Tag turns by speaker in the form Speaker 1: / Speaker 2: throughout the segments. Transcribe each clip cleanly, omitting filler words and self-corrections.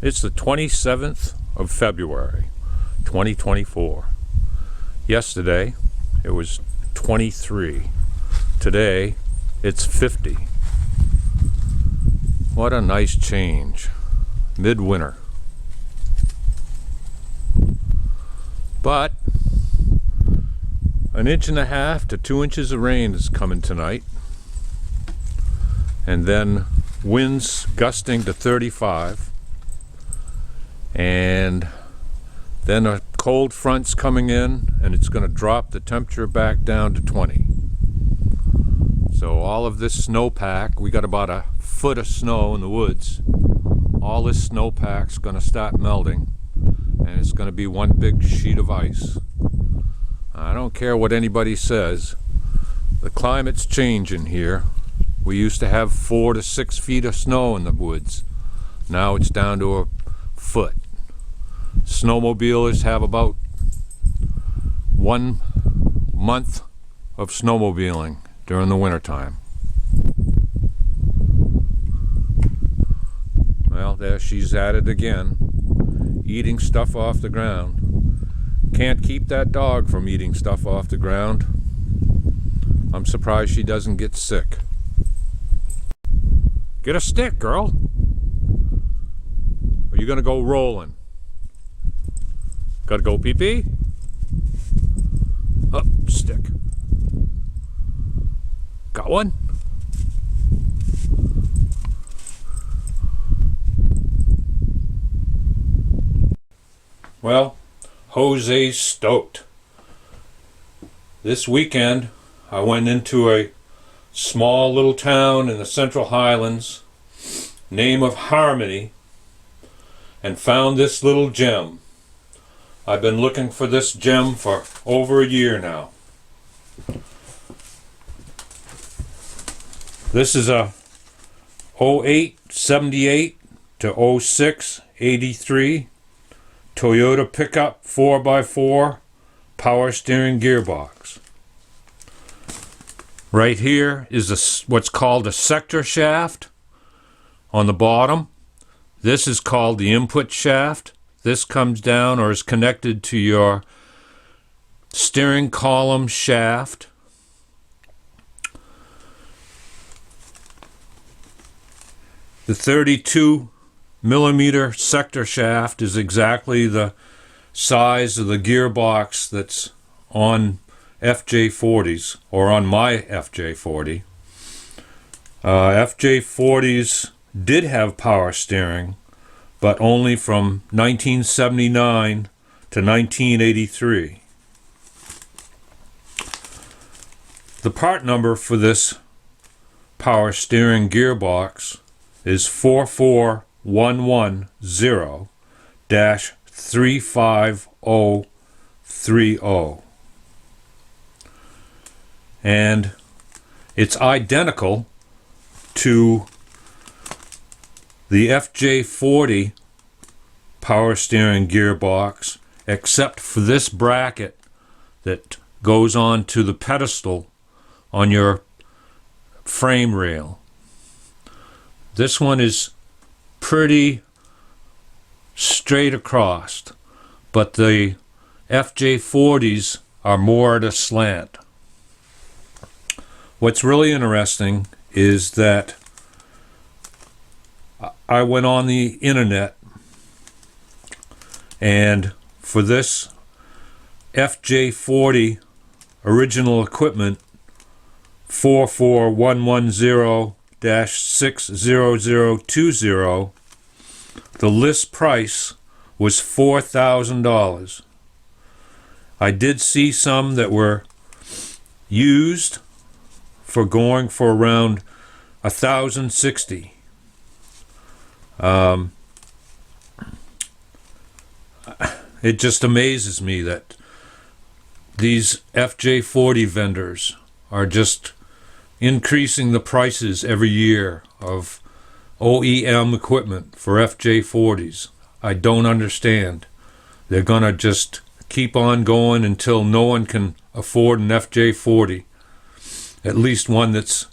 Speaker 1: It's the 27th of February, 2024. Yesterday, it was 23. Today, it's 50. What a nice change. Midwinter. But 1.5 to 2 inches of rain is coming tonight. And then winds gusting to 35. And then a cold front's coming in, and it's going to drop the temperature back down to 20. So all of this snowpack, we got about a foot of snow in the woods. All this snowpack's going to start melting, and it's going to be one big sheet of ice. I don't care what anybody says. The climate's changing here. We used to have 4 to 6 feet of snow in the woods. Now it's down to a foot. Snowmobilers have about 1 month of snowmobiling during the wintertime. Well, there she's at it again, eating stuff off the ground. Can't keep that dog from eating stuff off the ground. I'm surprised she doesn't get sick. Get a stick, girl. Or you gonna go rolling? Gotta go pee-pee? Oh, stick. Got one? Well, Jose's stoked. This weekend, I went into a small little town in the Central Highlands, name of Harmony, and found this little gem. I've been looking for this gem for over a year now. This is a 08 78 to 06 83 Toyota pickup 4x4 power steering gearbox. Right here is what's called a sector shaft on the bottom. This is called the input shaft. This comes down or is connected to your steering column shaft. The 32 millimeter sector shaft is exactly the size of the gearbox that's on FJ40s, or on my FJ40. FJ40s did have power steering, but only from 1979 to 1983. The part number for this power steering gearbox is 44110-35030. And it's identical to the FJ40 power steering gearbox, except for this bracket that goes on to the pedestal on your frame rail. This one is pretty straight across, but the FJ40s are more at a slant. What's really interesting is that I went on the internet, and for this FJ40 original equipment 44110-60020, the list price was $4,000. I did see some that were used for going for around $1,060. It just amazes me that these FJ40 vendors are just increasing the prices every year of OEM equipment for FJ40s. I don't understand. They're gonna just keep on going until no one can afford an FJ40. At least one that's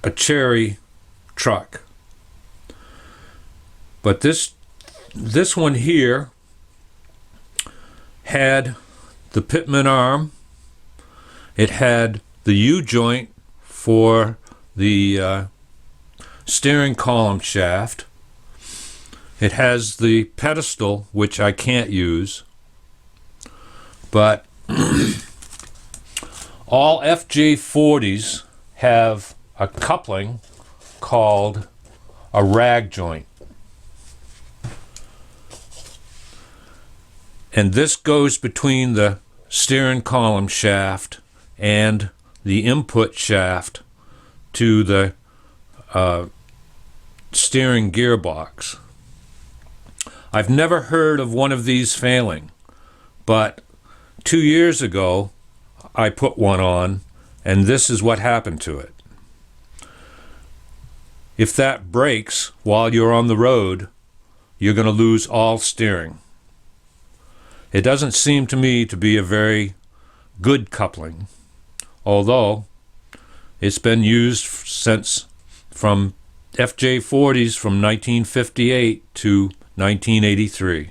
Speaker 1: a cherry truck. But this one here had the pitman arm. It had the U-joint for the steering column shaft. It has the pedestal, which I can't use. But all FJ40s have a coupling called a rag joint. And this goes between the steering column shaft and the input shaft to the steering gearbox. I've never heard of one of these failing, but 2 years ago I put one on, and this is what happened to it. If that breaks while you're on the road, you're going to lose all steering. It doesn't seem to me to be a very good coupling, although it's been used since from FJ40s from 1958 to 1983.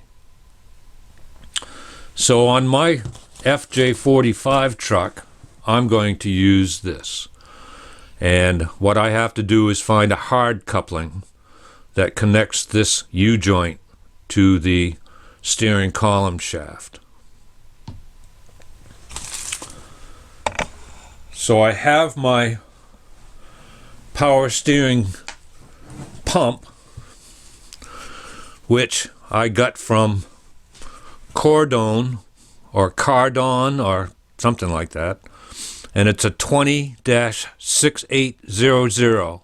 Speaker 1: So on my FJ45 truck, I'm going to use this. And what I have to do is find a hard coupling that connects this U-joint to the steering column shaft. So I have my power steering pump, which I got from Cordon or something like that, and it's a 20-6800.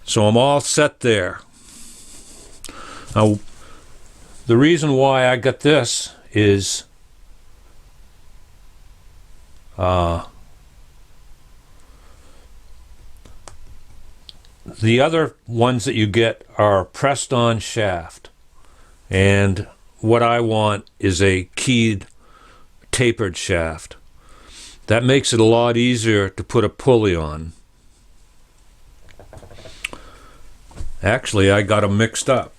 Speaker 1: So I'm all set there. Now, the reason why I got this is the other ones that you get are pressed on shaft, and what I want is a keyed tapered shaft. That makes it a lot easier to put a pulley on. Actually, I got them mixed up.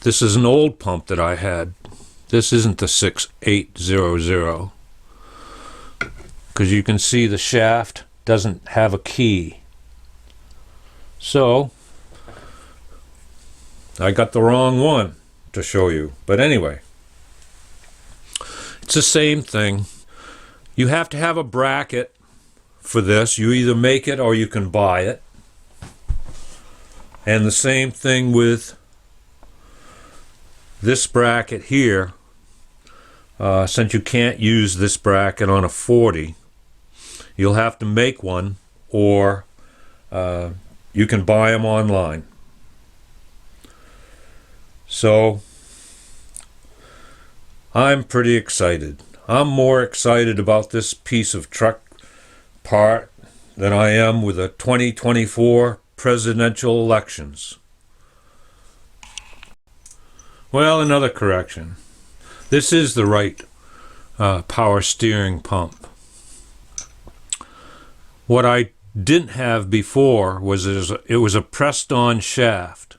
Speaker 1: This is an old pump that I had. This isn't the 6800, because you can see the shaft doesn't have a key. So I got the wrong one to show you. But anyway, it's the same thing. You have to have a bracket for this. You either make it or you can buy it. And the same thing with this bracket here. Since you can't use this bracket on a 40, you'll have to make one, or you can buy them online. So I'm pretty excited. I'm more excited about this piece of truck part than I am with the 2024 presidential elections. Well, another correction. This is the right power steering pump. What I didn't have before was it was a pressed on shaft,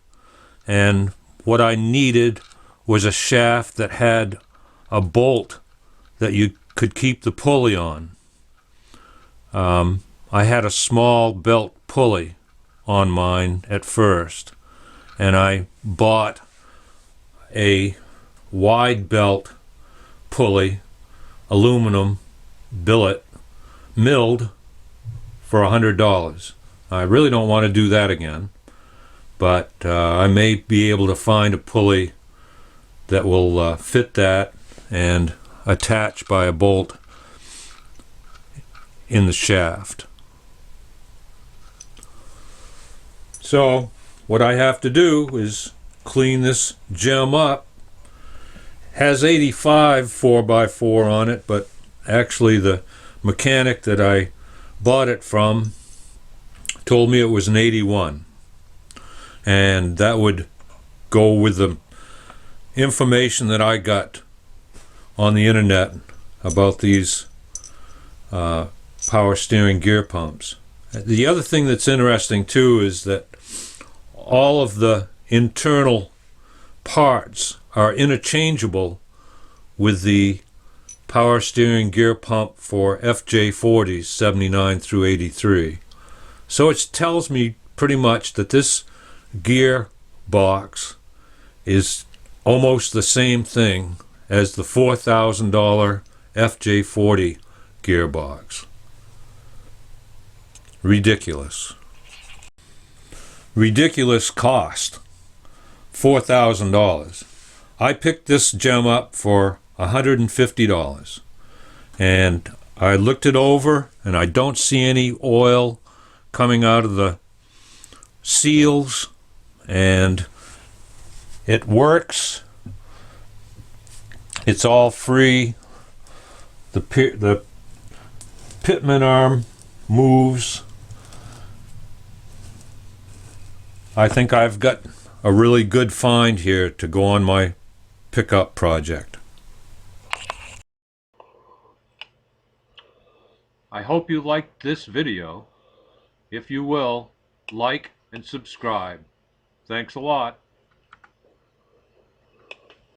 Speaker 1: and what I needed was a shaft that had a bolt that you could keep the pulley on. I had a small belt pulley on mine at first, and I bought a wide belt pulley, aluminum billet, milled, for $100. I really don't want to do that again, but I may be able to find a pulley that will fit that and attach by a bolt in the shaft. So what I have to do is clean this gem up. Has 85 4x4 on it, but actually the mechanic that I bought it from told me it was an 81, and that would go with the information that I got on the internet about these power steering gear pumps. The other thing that's interesting too is that all of the internal parts are interchangeable with the power steering gear pump for FJ40s 79 through 83. So it tells me pretty much that this gearbox is almost the same thing as the $4,000 FJ40 gearbox. Ridiculous. Ridiculous cost. $4,000. I picked this gem up for $150, and I looked it over and I don't see any oil coming out of the seals, and it works. It's all free. The pitman arm moves. I think I've got a really good find here to go on my pickup project. I hope you liked this video. If you will, like and subscribe. Thanks a lot.